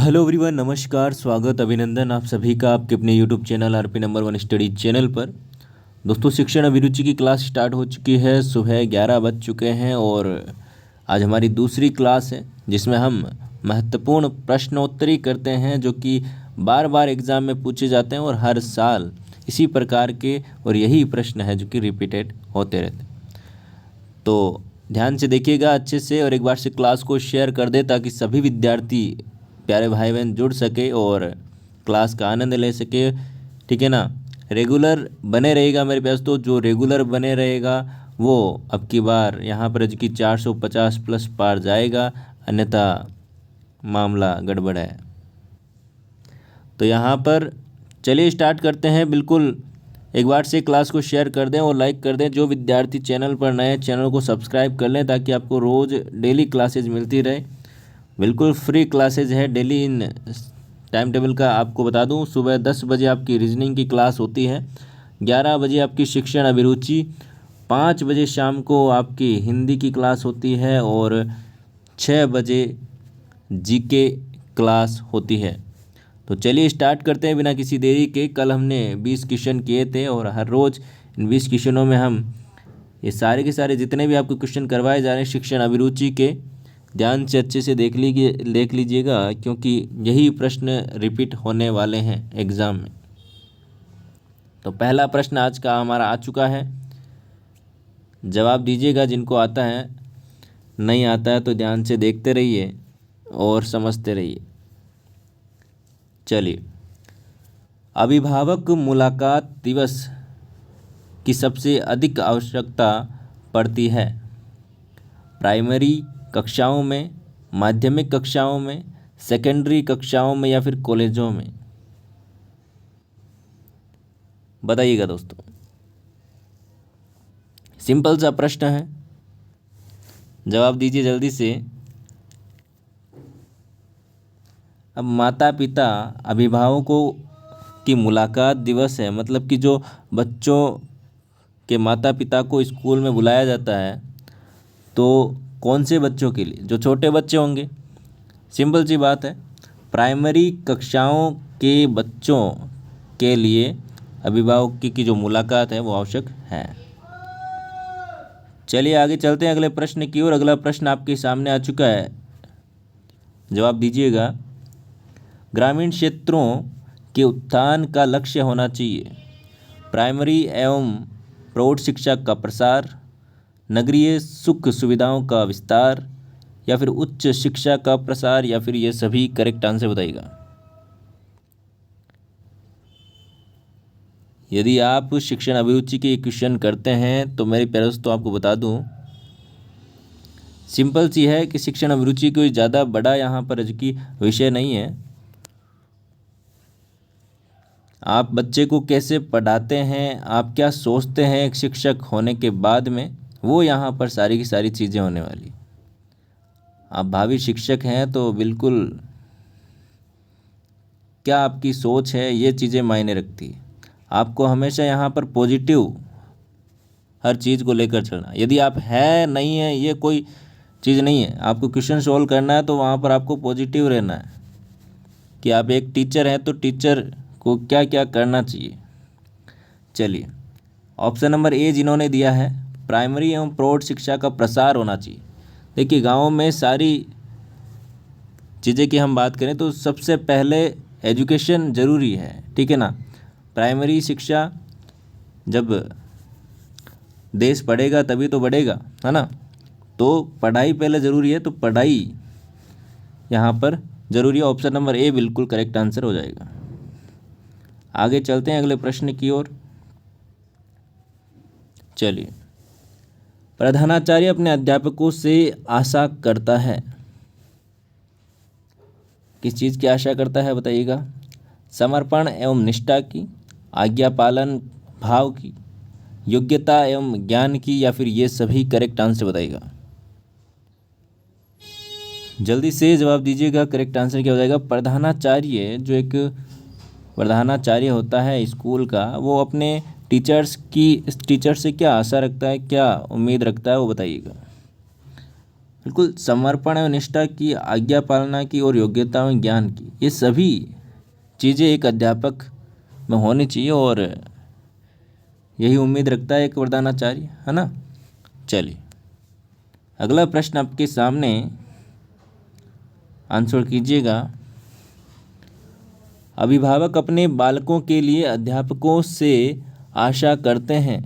Hello everyone, नमस्कार, स्वागत, अभिनंदन आप सभी का आपके अपने YouTube channel RP number 1 study channel पर। दोस्तों, शिक्षण अभिरुचि की क्लास स्टार्ट हो चुकी है। सुबह 11 बज चुके हैं और आज हमारी दूसरी क्लास है जिसमें हम महत्वपूर्ण प्रश्नोत्तरी करते हैं जो कि बार बार एग्ज़ाम में पूछे जाते हैं और हर साल इसी प्रकार के और यही प्रश्न है जो कि रिपीटेड होते रहते हैं। तो ध्यान से देखिएगा अच्छे से और एक बार से क्लास को शेयर कर दे ताकि सभी विद्यार्थी प्यारे भाई बहन जुड़ सके और क्लास का आनंद ले सके। ठीक है ना। रेगुलर बने रहेगा मेरे पास, तो जो रेगुलर बने रहेगा वो अब की बार यहाँ पर जो कि 450 प्लस पार जाएगा, अन्यथा मामला गड़बड़ है। तो यहाँ पर चलिए स्टार्ट करते हैं। बिल्कुल एक बार से क्लास को शेयर कर दें और लाइक कर दें। जो विद्यार्थी चैनल पर नए, चैनल को सब्सक्राइब कर लें ताकि आपको रोज़ डेली क्लासेज मिलती रहे। बिल्कुल फ्री क्लासेज है डेली। इन टाइम टेबल का आपको बता दूं, सुबह 10 बजे आपकी रीजनिंग की क्लास होती है, 11 बजे आपकी शिक्षण अभिरुचि, 5 बजे शाम को आपकी हिंदी की क्लास होती है और 6 बजे जीके क्लास होती है। तो चलिए स्टार्ट करते हैं बिना किसी देरी के। कल हमने 20 क्वेश्चन किए थे और हर रोज़ इन 20 क्वेश्चनों में हम ये सारे के सारे जितने भी आपको क्वेश्चन करवाए जा रहे हैं शिक्षण अभिरुचि के, ध्यान से अच्छे से देख लीजिएगा क्योंकि यही प्रश्न रिपीट होने वाले हैं एग्ज़ाम में। तो पहला प्रश्न आज का हमारा आ चुका है, जवाब दीजिएगा जिनको आता है। नहीं आता है तो ध्यान से देखते रहिए और समझते रहिए। चलिए, अभिभावक मुलाकात दिवस की सबसे अधिक आवश्यकता पड़ती है प्राइमरी कक्षाओं में, माध्यमिक कक्षाओं में, सेकेंडरी कक्षाओं में या फिर कॉलेजों में? बताइएगा दोस्तों। सिंपल सा प्रश्न है, जवाब दीजिए जल्दी से। अब माता पिता अभिभावकों की मुलाकात दिवस है, मतलब कि जो बच्चों के माता पिता को स्कूल में बुलाया जाता है, तो कौन से बच्चों के लिए? जो छोटे बच्चे होंगे। सिंपल सी बात है, प्राइमरी कक्षाओं के बच्चों के लिए अभिभावक की जो मुलाकात है वो आवश्यक है। चलिए आगे चलते हैं अगले प्रश्न की ओर। अगला प्रश्न आपके सामने आ चुका है, जवाब दीजिएगा। ग्रामीण क्षेत्रों के उत्थान का लक्ष्य होना चाहिए प्राइमरी एवं प्रौढ़ शिक्षा का प्रसार, नगरीय सुख सुविधाओं का विस्तार या फिर उच्च शिक्षा का प्रसार, या फिर ये सभी? करेक्ट आंसर बताइएगा। यदि आप शिक्षण अभिरुचि के क्वेश्चन करते हैं तो मेरे प्यारे दोस्तों आपको बता दूं, सिंपल सी है कि शिक्षण अभिरुचि कोई ज़्यादा बड़ा यहाँ पर की विषय नहीं है। आप बच्चे को कैसे पढ़ाते हैं, आप क्या सोचते हैं एक शिक्षक होने के बाद में, वो यहाँ पर सारी की सारी चीज़ें होने वाली। आप भावी शिक्षक हैं तो बिल्कुल क्या आपकी सोच है ये चीज़ें मायने रखती है। आपको हमेशा यहाँ पर पॉजिटिव हर चीज़ को लेकर चलना। यदि आप है नहीं है ये कोई चीज़ नहीं है। आपको क्वेश्चन सोल्व करना है तो वहाँ पर आपको पॉजिटिव रहना है कि आप एक टीचर हैं तो टीचर को क्या क्या करना चाहिए। चलिए, ऑप्शन नंबर ए जिन्होंने दिया है, प्राइमरी एवं प्रौढ़ शिक्षा का प्रसार होना चाहिए। देखिए, गाँव में सारी चीज़ें की हम बात करें तो सबसे पहले एजुकेशन ज़रूरी है। ठीक है ना। प्राइमरी शिक्षा, जब देश पढ़ेगा तभी तो बढ़ेगा, है ना। तो पढ़ाई पहले ज़रूरी है, तो पढ़ाई यहाँ पर ज़रूरी है। ऑप्शन नंबर ए बिल्कुल करेक्ट आंसर हो जाएगा। आगे चलते हैं अगले प्रश्न की ओर। चलिए, प्रधानाचार्य अपने अध्यापकों से आशा करता है, किस चीज़ की आशा करता है बताइएगा? समर्पण एवं निष्ठा की, आज्ञा पालन भाव की, योग्यता एवं ज्ञान की, या फिर ये सभी? करेक्ट आंसर बताइएगा। जल्दी से जवाब दीजिएगा। करेक्ट आंसर क्या हो जाएगा? प्रधानाचार्य, जो एक प्रधानाचार्य होता है स्कूल का, वो अपने टीचर से क्या आशा रखता है, क्या उम्मीद रखता है, वो बताइएगा। बिल्कुल समर्पण एवं निष्ठा की, आज्ञा पालना की और योग्यता एवं ज्ञान की, ये सभी चीज़ें एक अध्यापक में होनी चाहिए और यही उम्मीद रखता है एक प्रधानाचार्य, है ना। चलिए अगला प्रश्न आपके सामने, आंसर कीजिएगा। अभिभावक अपने बालकों के लिए अध्यापकों से आशा करते हैं।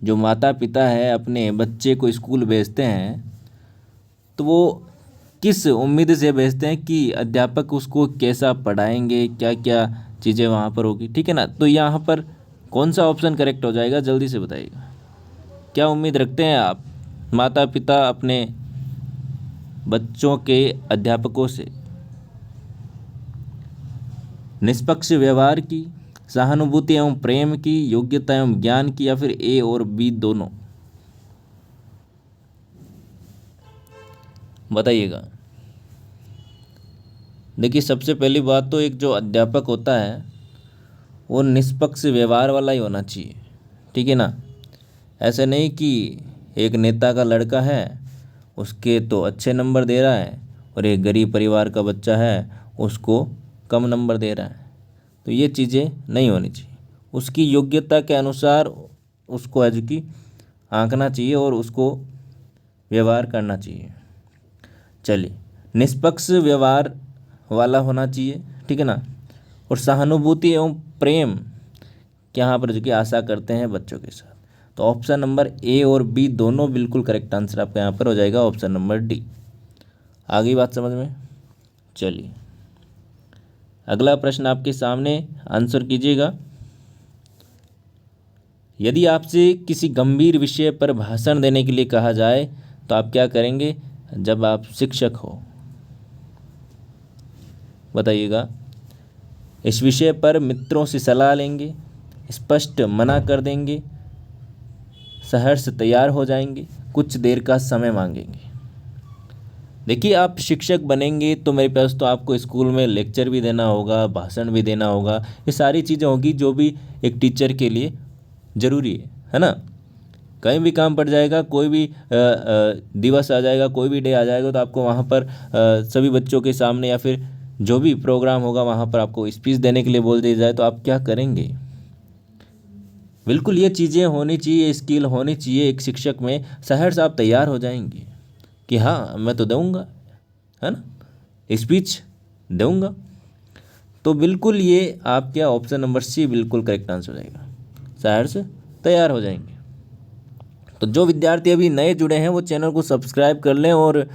जो माता पिता है अपने बच्चे को स्कूल भेजते हैं तो वो किस उम्मीद से भेजते हैं कि अध्यापक उसको कैसा पढ़ाएंगे, क्या क्या चीज़ें वहाँ पर होगी, ठीक है ना। तो यहाँ पर कौन सा ऑप्शन करेक्ट हो जाएगा, जल्दी से बताइएगा। क्या उम्मीद रखते हैं आप माता पिता अपने बच्चों के अध्यापकों से? निष्पक्ष व्यवहार की, सहानुभूति एवं प्रेम की, योग्यता एवं ज्ञान की, या फिर ए और बी दोनों? बताइएगा। देखिए सबसे पहली बात तो एक जो अध्यापक होता है वो निष्पक्ष व्यवहार वाला ही होना चाहिए, ठीक है ना। ऐसे नहीं कि एक नेता का लड़का है उसके तो अच्छे नंबर दे रहा है और एक गरीब परिवार का बच्चा है उसको कम नंबर दे रहा है, तो ये चीज़ें नहीं होनी चाहिए। उसकी योग्यता के अनुसार उसको एजुकी आंकना चाहिए और उसको व्यवहार करना चाहिए। चलिए निष्पक्ष व्यवहार वाला होना चाहिए, ठीक है ना। और सहानुभूति एवं प्रेम के यहाँ पर जो कि आशा करते हैं बच्चों के साथ, तो ऑप्शन नंबर ए और बी दोनों बिल्कुल करेक्ट आंसर आपका यहाँ पर हो जाएगा, ऑप्शन नंबर डी। आ गई बात समझ में। चलिए अगला प्रश्न आपके सामने, आंसर कीजिएगा। यदि आपसे किसी गंभीर विषय पर भाषण देने के लिए कहा जाए तो आप क्या करेंगे जब आप शिक्षक हो? बताइएगा। इस विषय पर मित्रों से सलाह लेंगे, स्पष्ट मना कर देंगे, सहर्ष तैयार हो जाएंगे, कुछ देर का समय मांगेंगे। देखिए आप शिक्षक बनेंगे तो मेरे पास तो आपको स्कूल में लेक्चर भी देना होगा, भाषण भी देना होगा, ये सारी चीज़ें होगी जो भी एक टीचर के लिए ज़रूरी है ना। कहीं भी काम पड़ जाएगा, कोई भी दिवस आ जाएगा, कोई भी डे आ जाएगा तो आपको वहाँ पर सभी बच्चों के सामने या फिर जो भी प्रोग्राम होगा वहाँ पर आपको स्पीच देने के लिए बोल दिया जाए तो आप क्या करेंगे? बिल्कुल ये चीज़ें होनी चाहिए, स्किल होनी चाहिए एक शिक्षक में, सहर्ष आप तैयार हो जाएंगे कि हाँ मैं तो दूंगा, है ना, स्पीच दूंगा। तो बिल्कुल ये आपका ऑप्शन नंबर सी बिल्कुल करेक्ट आंसर हो जाएगा, सहर्ष तैयार हो जाएंगे। तो जो विद्यार्थी अभी नए जुड़े हैं वो चैनल को सब्सक्राइब कर लें और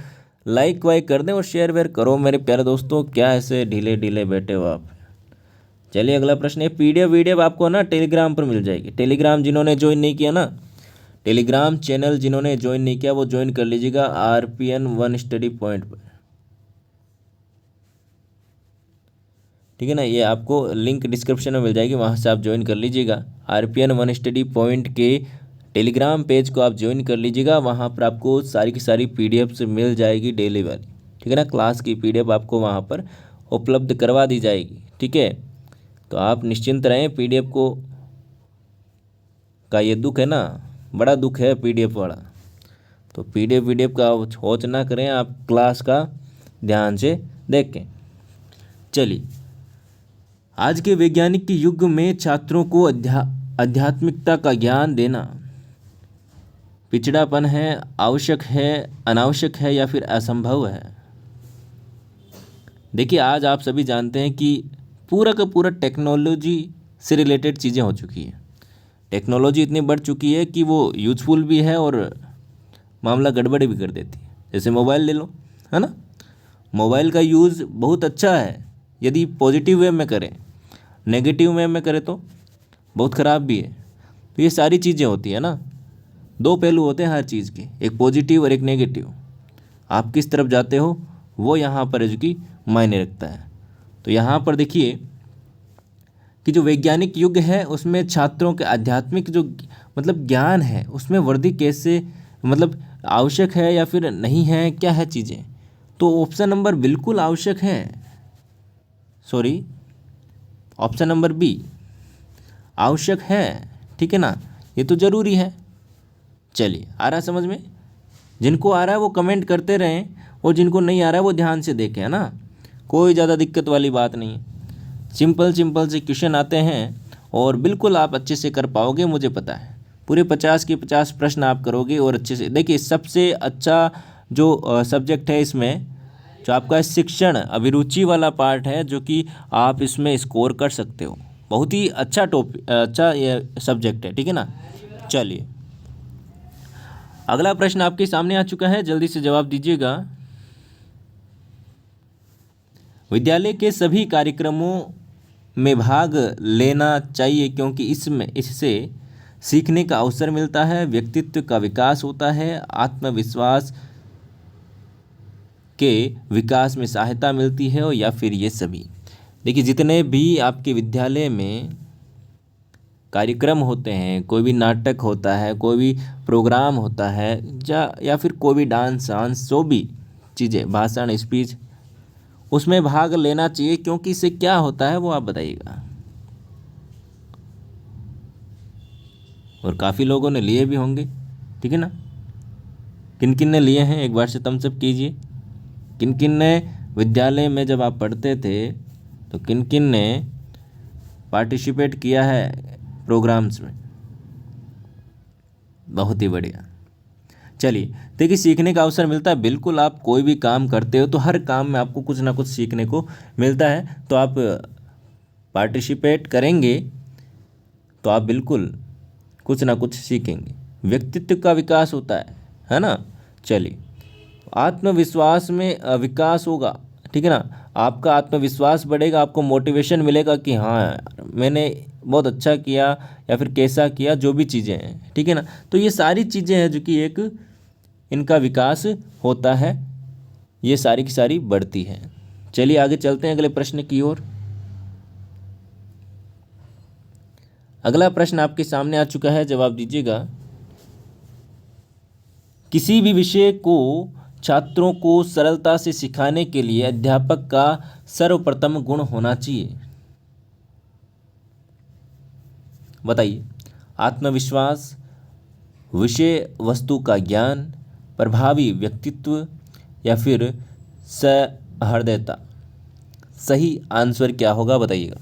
लाइक वाइक कर दें और शेयर वेयर करो मेरे प्यारे दोस्तों। क्या ऐसे ढीले ढीले बैठे हो आप? चलिए अगला प्रश्न है। पीडीएफ वीडियो आपको ना टेलीग्राम पर मिल जाएगी। टेलीग्राम जिन्होंने ज्वाइन नहीं किया ना, टेलीग्राम चैनल जिन्होंने ज्वाइन नहीं किया वो ज्वाइन कर लीजिएगा RPN 1 स्टडी पॉइंट पर, ठीक है ना। ये आपको लिंक डिस्क्रिप्शन में मिल जाएगी, वहाँ से आप ज्वाइन कर लीजिएगा। RPN 1 स्टडी पॉइंट के टेलीग्राम पेज को आप ज्वाइन कर लीजिएगा, वहाँ पर आपको सारी की सारी PDF मिल जाएगी डेली वाली, ठीक है ना। क्लास की PDF आपको वहाँ पर उपलब्ध करवा दी जाएगी, ठीक है। तो आप निश्चिंत रहें, PDF को का ये दुख है ना, बड़ा दुख है PDF वाला, तो PDF का खोज ना करें, आप क्लास का ध्यान से देखें। चलिए आज के वैज्ञानिक के युग में छात्रों को आध्यात्मिकता का ज्ञान देना पिछड़ापन है, आवश्यक है, अनावश्यक है या फिर असंभव है? देखिए आज आप सभी जानते हैं कि पूरा का पूरा टेक्नोलॉजी से रिलेटेड चीज़ें हो चुकी हैं। टेक्नोलॉजी इतनी बढ़ चुकी है कि वो यूज़फुल भी है और मामला गड़बड़ी भी कर देती है। जैसे मोबाइल ले लो, है ना। मोबाइल का यूज़ बहुत अच्छा है यदि पॉजिटिव वे में करें, नेगेटिव वे में करें तो बहुत ख़राब भी है। तो ये सारी चीज़ें होती है ना, दो पहलू होते हैं हर चीज़ के, एक पॉजिटिव और एक नेगेटिव। आप किस तरफ जाते हो वो यहाँ पर जो कि मायने रखता है। तो यहाँ पर देखिए कि जो वैज्ञानिक युग है उसमें छात्रों के आध्यात्मिक जो मतलब ज्ञान है उसमें वृद्धि कैसे मतलब आवश्यक है या फिर नहीं है, क्या है चीज़ें? तो ऑप्शन नंबर बिल्कुल आवश्यक है, सॉरी ऑप्शन नंबर बी आवश्यक है, ठीक है ना, ये तो ज़रूरी है। चलिए आ रहा समझ में। जिनको आ रहा है वो कमेंट करते रहें, और जिनको नहीं आ रहा है वो ध्यान से देखें, है ना। कोई ज़्यादा दिक्कत वाली बात नहीं है। सिंपल सिंपल से क्वेश्चन आते हैं और बिल्कुल आप अच्छे से कर पाओगे, मुझे पता है। पूरे 50 के 50 प्रश्न आप करोगे और अच्छे से। देखिए, सबसे अच्छा जो सब्जेक्ट है इसमें, जो आपका शिक्षण अभिरुचि वाला पार्ट है, जो कि आप इसमें स्कोर कर सकते हो। बहुत ही अच्छा अच्छा ये सब्जेक्ट है, ठीक है ना। चलिए, अगला प्रश्न आपके सामने आ चुका है, जल्दी से जवाब दीजिएगा। विद्यालय के सभी कार्यक्रमों में भाग लेना चाहिए क्योंकि इससे सीखने का अवसर मिलता है, व्यक्तित्व का विकास होता है, आत्मविश्वास के विकास में सहायता मिलती है, और या फिर ये सभी। देखिए, जितने भी आपके विद्यालय में कार्यक्रम होते हैं, कोई भी नाटक होता है, कोई भी प्रोग्राम होता है, या फिर कोई भी डांस वांस, जो भी चीज़ें, भाषण, स्पीच, उसमें भाग लेना चाहिए क्योंकि इससे क्या होता है वो आप बताइएगा। और काफ़ी लोगों ने लिए भी होंगे, ठीक है ना। किन किन ने लिए हैं एक बार से थम्स अप कीजिए। किन किन ने विद्यालय में जब आप पढ़ते थे तो किन किन ने पार्टिसिपेट किया है प्रोग्राम्स में। बहुत ही बढ़िया। चलिए, देखिए, सीखने का अवसर मिलता है, बिल्कुल। आप कोई भी काम करते हो तो हर काम में आपको कुछ ना कुछ सीखने को मिलता है, तो आप पार्टिसिपेट करेंगे तो आप बिल्कुल कुछ ना कुछ सीखेंगे। व्यक्तित्व का विकास होता है ना। चलिए, आत्मविश्वास में विकास होगा, ठीक है ना। आपका आत्मविश्वास बढ़ेगा, आपको मोटिवेशन मिलेगा कि हाँ यार, मैंने बहुत अच्छा किया, या फिर कैसा किया, जो भी चीज़ें हैं, ठीक है ना। तो ये सारी चीज़ें हैं जो कि एक इनका विकास होता है, ये सारी की सारी बढ़ती हैं। चलिए, आगे चलते हैं अगले प्रश्न की ओर। अगला प्रश्न आपके सामने आ चुका है, जवाब दीजिएगा। किसी भी विषय को छात्रों को सरलता से सिखाने के लिए अध्यापक का सर्वप्रथम गुण होना चाहिए। बताइए। आत्मविश्वास, विषय वस्तु का ज्ञान, प्रभावी व्यक्तित्व, या फिर सहृदयता। सही आंसर क्या होगा बताइएगा।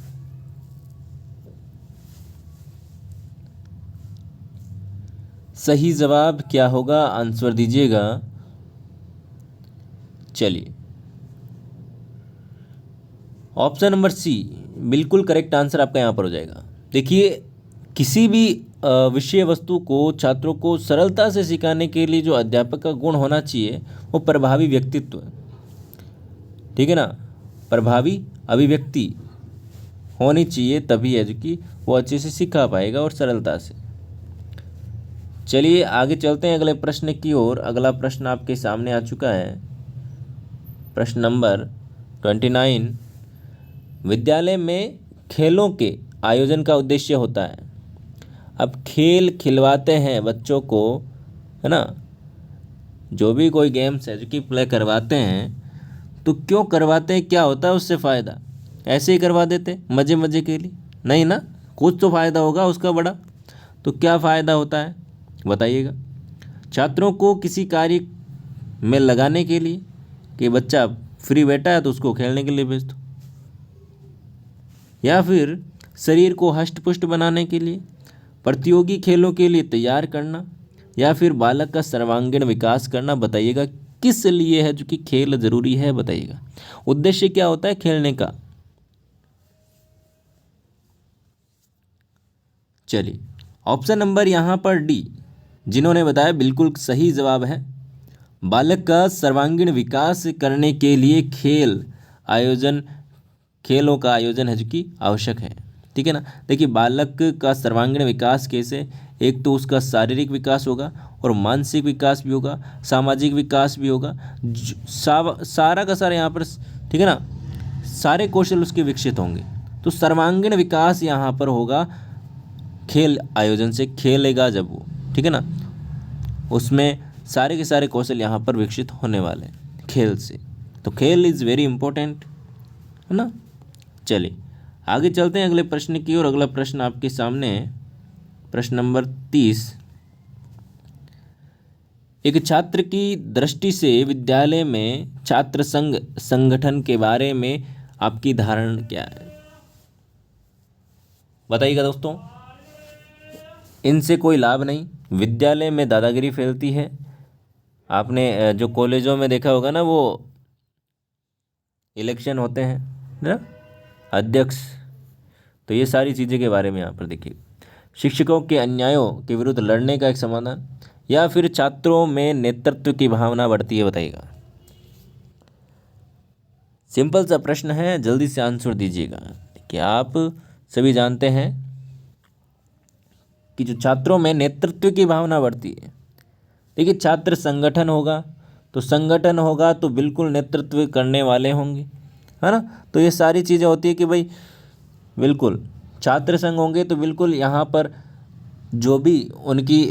सही जवाब क्या होगा, आंसर दीजिएगा। चलिए, ऑप्शन नंबर सी बिल्कुल करेक्ट आंसर आपका यहाँ पर हो जाएगा। देखिए, किसी भी विषय वस्तु को छात्रों को सरलता से सिखाने के लिए जो अध्यापक का गुण होना चाहिए वो प्रभावी व्यक्तित्व, ठीक है ना। प्रभावी अभिव्यक्ति होनी चाहिए, तभी है जो कि वो अच्छे से सिखा पाएगा और सरलता से। चलिए, आगे चलते हैं अगले प्रश्न की ओर। अगला प्रश्न आपके सामने आ चुका है, प्रश्न नंबर 29। विद्यालय में खेलों के आयोजन का उद्देश्य होता है। अब खेल खिलवाते हैं बच्चों को, है ना। जो भी कोई गेम्स है जो कि प्ले करवाते हैं, तो क्यों करवाते हैं, क्या होता है उससे फ़ायदा। ऐसे ही करवा देते मज़े मज़े के लिए, नहीं ना। कुछ तो फ़ायदा होगा उसका बड़ा। तो क्या फ़ायदा होता है बताइएगा। छात्रों को किसी कार्य में लगाने के लिए, कि बच्चा फ्री बैठा है तो उसको खेलने के लिए भेज दो, या फिर शरीर को हष्ट-पुष्ट बनाने के लिए, प्रतियोगी खेलों के लिए तैयार करना, या फिर बालक का सर्वांगीण विकास करना। बताइएगा किस लिए है जो कि खेल ज़रूरी है, बताइएगा। उद्देश्य क्या होता है खेलने का। चलिए, ऑप्शन नंबर यहाँ पर डी जिन्होंने बताया बिल्कुल सही जवाब है। बालक का सर्वांगीण विकास करने के लिए खेलों का आयोजन है जो कि आवश्यक है, ठीक है ना। देखिए, बालक का सर्वांगीण विकास कैसे, एक तो उसका शारीरिक विकास होगा और मानसिक विकास भी होगा, सामाजिक विकास भी होगा, सारा का सारा यहाँ पर, ठीक है ना, सारे कौशल उसके विकसित होंगे। तो सर्वांगीण विकास यहाँ पर होगा खेल आयोजन से, खेलेगा जब वो, ठीक है ना, उसमें सारे के सारे कौशल यहाँ पर विकसित होने वाले हैं खेल से। तो खेल इज़ वेरी इंपॉर्टेंट, है ना। चलिए, आगे चलते हैं अगले प्रश्न की ओर। अगला प्रश्न आपके सामने है, प्रश्न नंबर 30। एक छात्र की दृष्टि से विद्यालय में छात्र संघ संगठन के बारे में आपकी धारणा क्या है? बताइएगा दोस्तों। इनसे कोई लाभ नहीं, विद्यालय में दादागिरी फैलती है। आपने जो कॉलेजों में देखा होगा ना, वो इलेक्शन होते हैं ना, अध्यक्ष, तो ये सारी चीज़ें के बारे में यहाँ पर देखिए। शिक्षकों के अन्यायों के विरुद्ध लड़ने का एक समाधान, या फिर छात्रों में नेतृत्व की भावना बढ़ती है? बताइएगा। सिंपल सा प्रश्न है, जल्दी से आंसर दीजिएगा कि आप सभी जानते हैं कि जो छात्रों में नेतृत्व की भावना बढ़ती है। देखिए, छात्र संगठन होगा तो बिल्कुल नेतृत्व करने वाले होंगे, है ना। तो ये सारी चीज़ें होती है कि भाई बिल्कुल छात्र संघ होंगे तो बिल्कुल यहाँ पर जो भी उनकी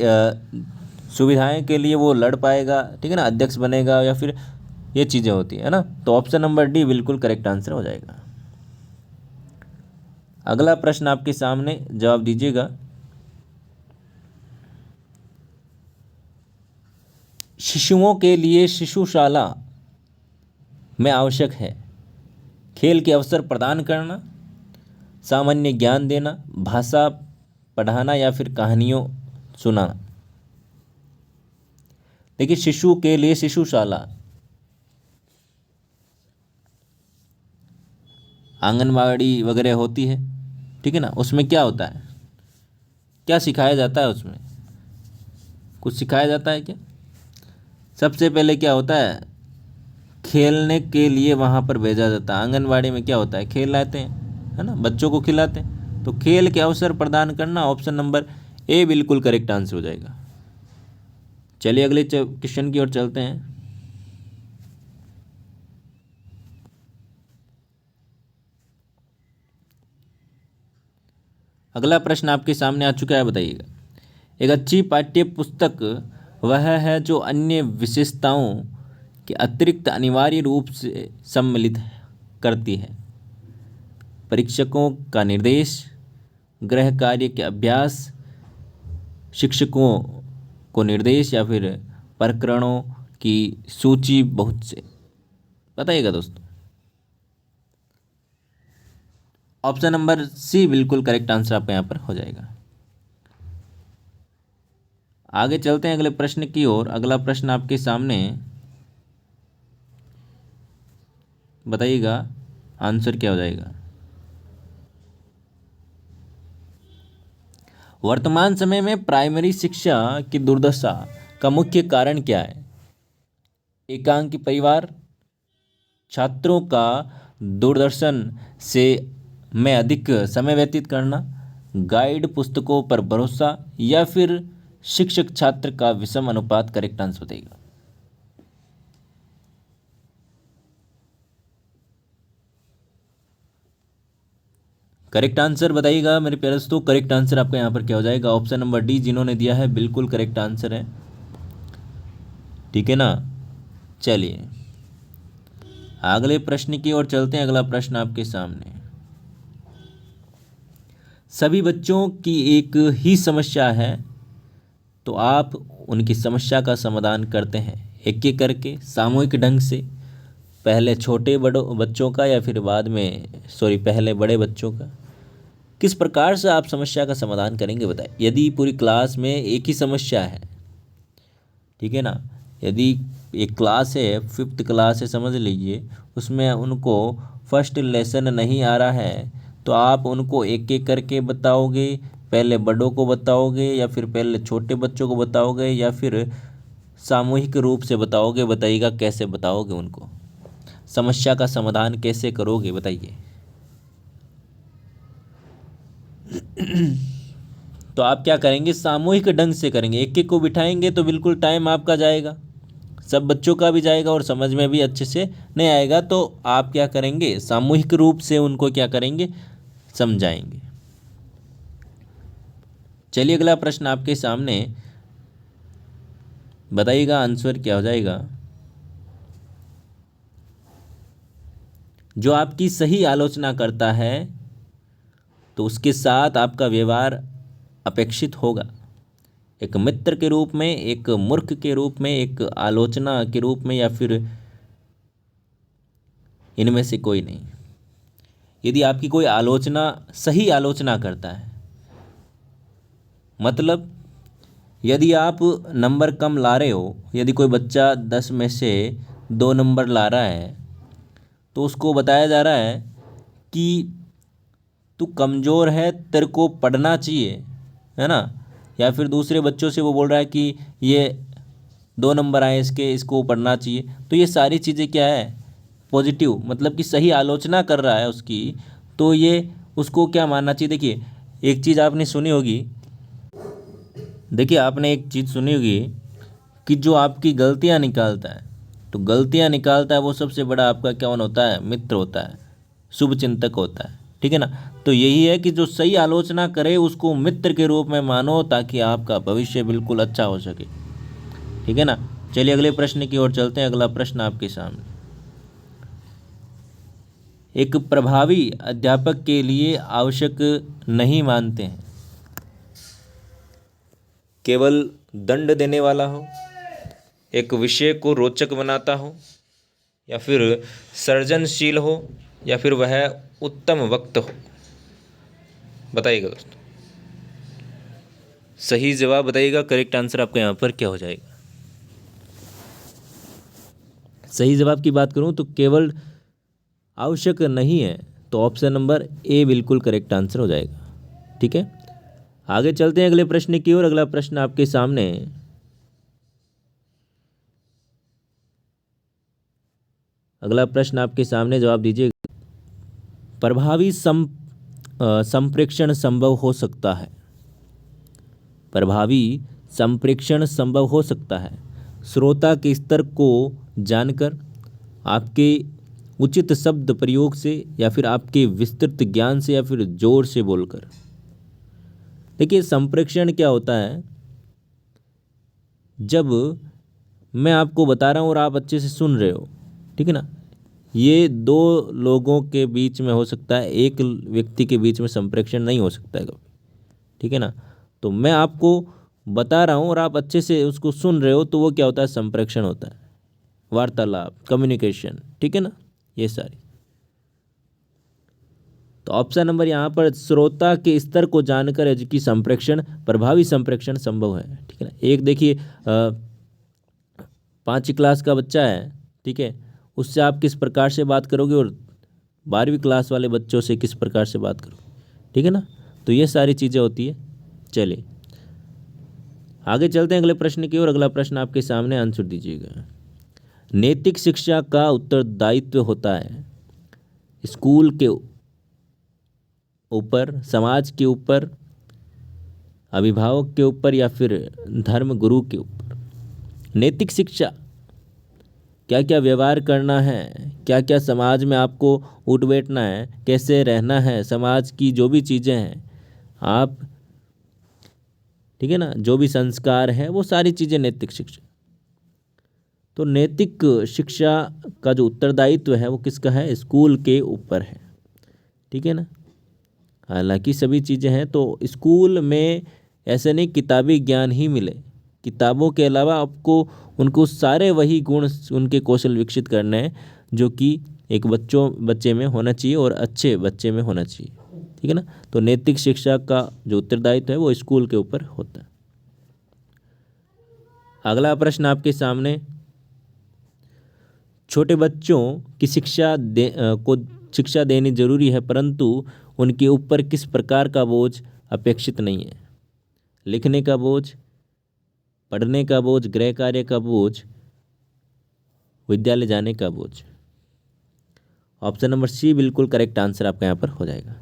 सुविधाएं के लिए वो लड़ पाएगा, ठीक है ना, अध्यक्ष बनेगा, या फिर ये चीज़ें होती है ना। तो ऑप्शन नंबर डी बिल्कुल करेक्ट आंसर हो जाएगा। अगला प्रश्न आपके सामने, जवाब दीजिएगा। शिशुओं के लिए शिशुशाला में आवश्यक है खेल के अवसर प्रदान करना, सामान्य ज्ञान देना, भाषा पढ़ाना, या फिर कहानियों सुनाना। देखिए, शिशु के लिए शिशुशाला आंगनवाड़ी वगैरह होती है, ठीक है ना। उसमें क्या होता है, क्या सिखाया जाता है? उसमें कुछ सिखाया जाता है क्या? सबसे पहले क्या होता है, खेलने के लिए वहाँ पर भेजा जाता है। आंगनवाड़ी में क्या होता है, खेल लाते हैं, है ना, बच्चों को खिलाते हैं। तो खेल के अवसर प्रदान करना, ऑप्शन नंबर ए बिल्कुल करेक्ट आंसर हो जाएगा। चलिए अगले क्वेश्चन की ओर चलते हैं। अगला प्रश्न आपके सामने आ चुका है, बताइएगा। एक अच्छी पाठ्य पुस्तक वह है जो अन्य विशेषताओं के अतिरिक्त अनिवार्य रूप से सम्मिलित करती है। परीक्षकों का निर्देश, गृह कार्य के अभ्यास, शिक्षकों को निर्देश, या फिर प्रकरणों की सूची, बहुत से। बताइएगा दोस्तों। ऑप्शन नंबर सी बिल्कुल करेक्ट आंसर आपका यहाँ पर हो जाएगा। आगे चलते हैं अगले प्रश्न की ओर। अगला प्रश्न आपके सामने, बताइएगा आंसर क्या हो जाएगा। वर्तमान समय में प्राइमरी शिक्षा की दुर्दशा का मुख्य कारण क्या है? एकांकी परिवार, छात्रों का दूरदर्शन से में अधिक समय व्यतीत करना, गाइड पुस्तकों पर भरोसा, या फिर शिक्षक छात्र का विषम अनुपात? करेक्ट आंसर देगा। करेक्ट आंसर बताइएगा मेरे प्यारे दोस्तों। करेक्ट आंसर आपका यहाँ पर क्या हो जाएगा? ऑप्शन नंबर डी जिन्होंने दिया है बिल्कुल करेक्ट आंसर है, ठीक है ना। चलिए अगले प्रश्न की ओर चलते हैं। अगला प्रश्न आपके सामने, सभी बच्चों की एक ही समस्या है तो आप उनकी समस्या का समाधान करते हैं एक एक करके, सामूहिक ढंग से, पहले छोटे बड़ों बच्चों का, या फिर बाद में पहले बड़े बच्चों का? किस प्रकार से आप समस्या का समाधान करेंगे बताइए। यदि पूरी क्लास में एक ही समस्या है, ठीक है ना, यदि एक क्लास है, 5th क्लास है समझ लीजिए, उसमें उनको फर्स्ट लेसन नहीं आ रहा है, तो आप उनको एक एक करके बताओगे, पहले बड़ों को बताओगे, या फिर पहले छोटे बच्चों को बताओगे, या फिर सामूहिक रूप से बताओगे? बताइएगा कैसे बताओगे उनको, समस्या का समाधान कैसे करोगे बताइए। तो आप क्या करेंगे, सामूहिक ढंग से करेंगे, एक एक को बिठाएंगे तो बिल्कुल टाइम आपका जाएगा, सब बच्चों का भी जाएगा, और समझ में भी अच्छे से नहीं आएगा। तो आप क्या करेंगे, सामूहिक रूप से उनको क्या करेंगे, समझाएंगे। चलिए अगला प्रश्न आपके सामने, बताइएगा आंसर क्या हो जाएगा। जो आपकी सही आलोचना करता है तो उसके साथ आपका व्यवहार अपेक्षित होगा। एक मित्र के रूप में, एक मूर्ख के रूप में, एक आलोचना के रूप में, या फिर इनमें से कोई नहीं। यदि आपकी कोई आलोचना, सही आलोचना करता है, मतलब यदि आप नंबर कम ला रहे हो, यदि कोई बच्चा 10 में से 2 नंबर ला रहा है, तो उसको बताया जा रहा है कि तू कमज़ोर है, तेरे को पढ़ना चाहिए, है ना। या फिर दूसरे बच्चों से वो बोल रहा है कि ये 2 नंबर आए इसके, इसको पढ़ना चाहिए। तो ये सारी चीज़ें क्या है, पॉजिटिव, मतलब कि सही आलोचना कर रहा है उसकी, तो ये उसको क्या मानना चाहिए। देखिए एक चीज़ आपने सुनी होगी, देखिए आपने एक चीज़ सुनी होगी कि जो आपकी गलतियां निकालता है, तो गलतियां निकालता है वो सबसे बड़ा आपका क्या होता है, मित्र होता है, शुभ चिंतक होता है, ठीक है ना। तो यही है कि जो सही आलोचना करे उसको मित्र के रूप में मानो, ताकि आपका भविष्य बिल्कुल अच्छा हो सके, ठीक है ना। चलिए अगले प्रश्न की ओर चलते हैं। अगला प्रश्न आपके सामने, एक प्रभावी अध्यापक के लिए आवश्यक नहीं मानते हैं केवल दंड देने वाला हो, एक विषय को रोचक बनाता हो, या फिर सृजनशील हो, या फिर वह उत्तम वक्ता हो। बताइएगा दोस्तों, सही जवाब बताइएगा। करेक्ट आंसर आपका यहाँ पर क्या हो जाएगा। सही जवाब की बात करूँ तो केवल आवश्यक नहीं है, तो ऑप्शन नंबर ए बिल्कुल करेक्ट आंसर हो जाएगा, ठीक है। आगे चलते हैं अगले प्रश्न की ओर। अगला प्रश्न आपके सामने, अगला प्रश्न आपके सामने, जवाब दीजिए। प्रभावी संप्रेषण संभव हो सकता है, प्रभावी संप्रेषण संभव हो सकता है श्रोता के स्तर को जानकर, आपके उचित शब्द प्रयोग से, या फिर आपके विस्तृत ज्ञान से, या फिर जोर से बोलकर। देखिए संप्रेषण क्या होता है, जब मैं आपको बता रहा हूँ और आप अच्छे से सुन रहे हो, ठीक है ना, ये 2 लोगों के बीच में हो सकता है, एक व्यक्ति के बीच में संप्रेषण नहीं हो सकता है कभी, ठीक है ना। तो मैं आपको बता रहा हूँ और आप अच्छे से उसको सुन रहे हो, तो वो क्या होता है, संप्रेषण होता है, वार्तालाप, कम्युनिकेशन, ठीक है ना, ये सारी। तो ऑप्शन नंबर यहाँ पर, श्रोता के स्तर को जानकर की संप्रेषण, प्रभावी संप्रेषण संभव है, ठीक है ना। एक देखिए 5वीं क्लास का बच्चा है, ठीक है, उससे आप किस प्रकार से बात करोगे, और 12वीं क्लास वाले बच्चों से किस प्रकार से बात करोगे, ठीक है ना। तो ये सारी चीज़ें होती है। चलिए आगे चलते हैं अगले प्रश्न की ओर। अगला प्रश्न आपके सामने, आंसर दीजिएगा। नैतिक शिक्षा का उत्तरदायित्व होता है स्कूल के ऊपर, समाज के ऊपर, अभिभावक के ऊपर, या फिर धर्म गुरु के ऊपर। नैतिक शिक्षा, क्या क्या व्यवहार करना है, क्या क्या समाज में आपको उठ बैठना है, कैसे रहना है, समाज की जो भी चीज़ें हैं आप, ठीक है ना, जो भी संस्कार है, वो सारी चीज़ें नैतिक शिक्षा। तो नैतिक शिक्षा का जो उत्तरदायित्व है वो किसका है, स्कूल के ऊपर है, ठीक है ना। हालांकि सभी चीज़ें हैं, तो स्कूल में ऐसे नहीं किताबी ज्ञान ही मिले, किताबों के अलावा आपको उनको सारे वही गुण, उनके कौशल विकसित करने हैं जो कि एक बच्चे में होना चाहिए और अच्छे बच्चे में होना चाहिए, ठीक है ना। तो नैतिक शिक्षा का जो उत्तरदायित्व है वो स्कूल के ऊपर होता है। अगला प्रश्न आपके सामने, छोटे बच्चों की शिक्षा देनी जरूरी है, परंतु उनके ऊपर किस प्रकार का बोझ अपेक्षित नहीं है। लिखने का बोझ, पढ़ने का बोझ, गृह कार्य का बोझ, विद्यालय जाने का बोझ। ऑप्शन नंबर सी बिल्कुल करेक्ट आंसर आपका यहाँ पर हो जाएगा।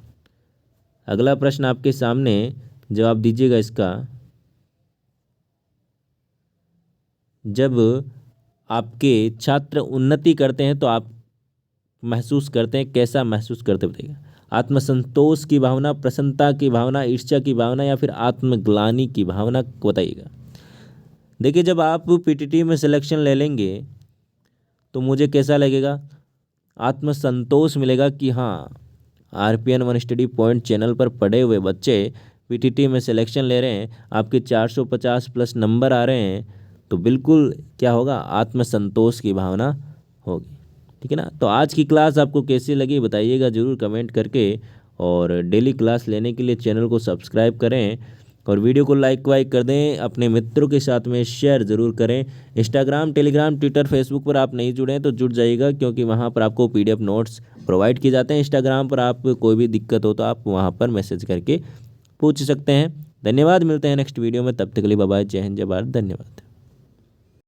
अगला प्रश्न आपके सामने, जवाब दीजिएगा इसका। जब आपके छात्र उन्नति करते हैं तो आप महसूस करते हैं, कैसा महसूस करते बताइएगा। आत्मसंतोष की भावना, प्रसन्नता की भावना, ईर्ष्या की भावना, या फिर आत्मग्लानि की भावना, बताइएगा। देखिए जब आप पीटीटी में सिलेक्शन ले लेंगे तो मुझे कैसा लगेगा, आत्मसंतोष मिलेगा कि हाँ, RPN one study point channel पर पढ़े हुए बच्चे पीटीटी में सिलेक्शन ले रहे हैं, आपके 450 प्लस नंबर आ रहे हैं, तो बिल्कुल क्या होगा, आत्मसंतोष की भावना होगी। ठीक है ना। तो आज की क्लास आपको कैसी लगी बताइएगा ज़रूर कमेंट करके, और डेली क्लास लेने के लिए चैनल को सब्सक्राइब करें और वीडियो को लाइक वाइक कर दें, अपने मित्रों के साथ में शेयर ज़रूर करें। इंस्टाग्राम, टेलीग्राम, ट्विटर, फेसबुक पर आप नहीं जुड़े हैं तो जुड़ जाइएगा, क्योंकि वहाँ पर आपको PDF नोट्स प्रोवाइड किए जाते हैं। इंस्टाग्राम पर आप कोई भी दिक्कत हो तो आप वहाँ पर मैसेज करके पूछ सकते हैं। धन्यवाद, मिलते हैं नेक्स्ट वीडियो में, तब तक के लिए बाय बाय, जय हिंद, जय भारत, धन्यवाद।